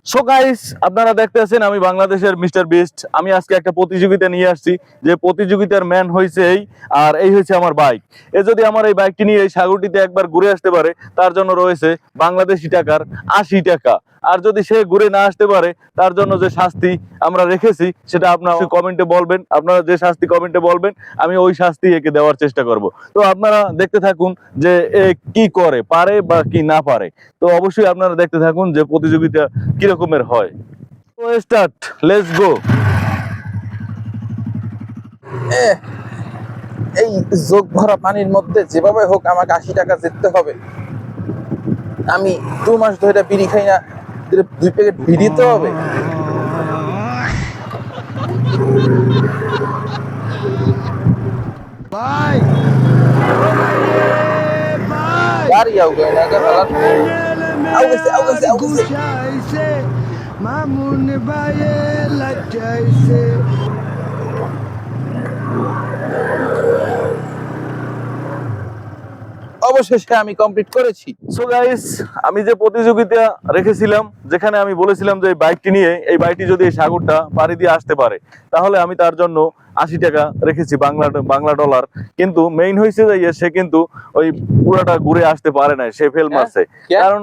So guys, আপনারা দেখতেছেন আমি বাংলাদেশের মিস্টার বিস্ট। আমি আজকে একটা প্রতিযোগিতা নিয়ে আসছি, যে প্রতিযোগিতার ম্যান হয়েছে এই, আর এই হচ্ছে আমার বাইক। এ যদি আমার এই বাইকটি নিয়ে এই সাগরটিতে একবার ঘুরে আসতে পারে, তার জন্য রয়েছে বাংলাদেশি টাকার 80 টাকা। আর যদি সে ঘুরে না আসতে পারে, তার জন্য যে শাস্তি আমরা রেখেছি সেটা আপনারা কমেন্টে বলবেন। আপনারা যে শাস্তি কমেন্টে বলবেন, আমি ওই শাস্তি একে দেওয়ার চেষ্টা করব। তো আপনারা দেখতে থাকুন যে এ কি করে, পারে বা কি না পারে। তো অবশ্যই আপনারা দেখতে থাকুন যে প্রতিযোগিতা কিরকমের হয়। তো স্টার্ট, লেটস গো। এই যোগ ভরা পানির মধ্যে যেভাবে হোক আমাকে 80 টাকা জিততে হবে। আমি 2 মাস ধরে বিড়ি খাই না, 2 প্যাকেট বিড়ি তো হবে। Bye. গাড়ি আউ গए না কেন আউ গেছে মামুন বায়ে লাগাইছে। অবশেষে আমি কমপ্লিট করেছি। সো গাইস, আমি যে প্রতিযোগিতা রেখেছিলাম, যেখানে আমি বলেছিলাম যে এই বাইকটি নিয়ে, এই বাইকটি যদি এই সাগরটা পাড়ি দিয়ে আসতে পারে, তাহলে আমি তার জন্য 80 টাকা রেখেছি, বাংলা ডলার। কিন্তু মেইন হয়েছে যে সে কিন্তু ওই পুরাটা ঘুরে আসতে পারে না, সে ফেল মারছে। কারণ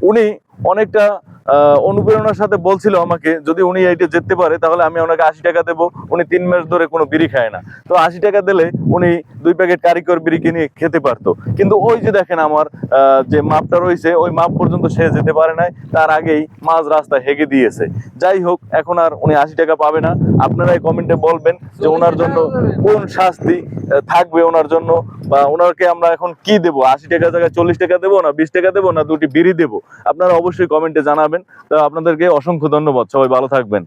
উনি অনেকটা অনুপ্রেরণার সাথে বলছিল আমাকে, যদি উনি এইটা জিততে পারে তাহলে আমি ওনাকে 80 টাকা দেবো। উনি 3 মাস ধরে কোনো বিড়ি খায় না, তো 80 টাকা দিলে উনি 2 প্যাকেট কারিকর বিড়ি কিনে খেতে পারতো। কিন্তু ওই যে দেখেন আমার যে মাপটা রয়েছে, ওই মাপ পর্যন্ত সে যেতে পারে নাই, তার আগেই মাঝ রাস্তা হেগে দিয়েছে। যাই হোক, এখন আর উনি 80 টাকা পাবে না। আপনারাই কমেন্টে বলবেন যে ওনার জন্য কোন শাস্তি থাকবে ওনার জন্য, বা ওনাকে আমরা এখন কি দেবো। 80 টাকার জায়গায় 40 টাকা দেবো, না 20 টাকা দেবো, না 2টি বিড়ি দেবো? আপনারা অবশ্যই কমেন্টে জানাবেন। তো আপনাদেরকে অসংখ্য ধন্যবাদ, সবাই ভালো থাকবেন।